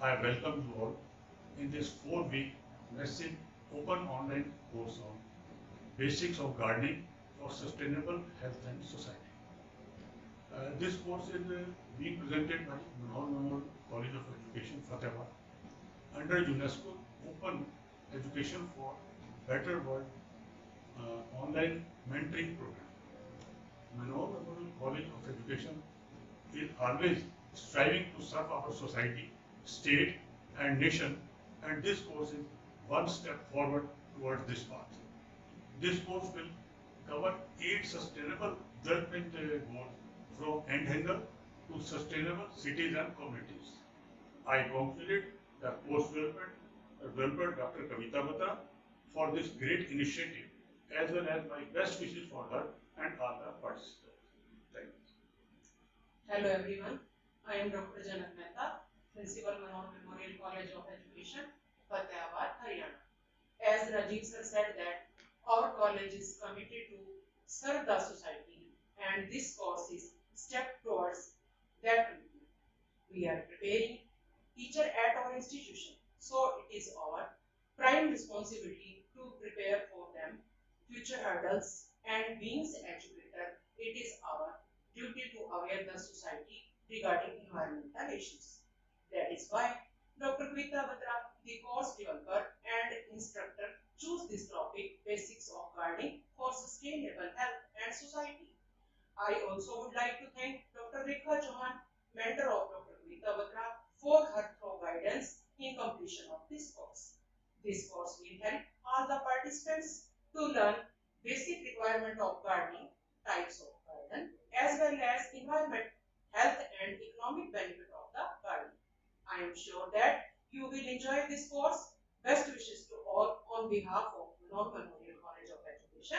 I welcome you all in this 4-week massive open online course on Basics of Gardening for Sustainable Health and Society. This course is being presented by Manor College of Education, Fatehabad, under UNESCO Open Education for Better World online mentoring program. Manor College of Education is always striving to serve our society, state, and nation, and this course is one step forward towards this path. This course will cover 8 sustainable development goals from end hunger to sustainable cities and communities. I congratulate the course developer Dr. Kavita Batra for this great initiative, as well as my best wishes for her and all the participants. Thank you. Hello everyone, I am Dr. Janak Mehta, Principal Manor Memorial College of Education, Fatehabad, Haryana. As Rajiv sir said that our college is committed to serve the society and this course is step towards that commitment. We are preparing teacher at our institution, so it is our prime responsibility to prepare for them future adults, and being an educator, it is our duty to aware the society regarding environmental issues. That is why Dr. Kavita Batra, the course developer and instructor, choose this topic, Basics of Gardening for Sustainable Health and Society. I also would like to thank Dr. Rekha Chauhan, mentor of Dr. Kavita Batra, for her thorough guidance in completion of this course. This course will help all the participants to learn basic requirement of gardening, types of garden, as well as environment, health and economic benefit of the garden. I am sure that you will enjoy this course. Best wishes to all on behalf of Manor Memorial College of Education.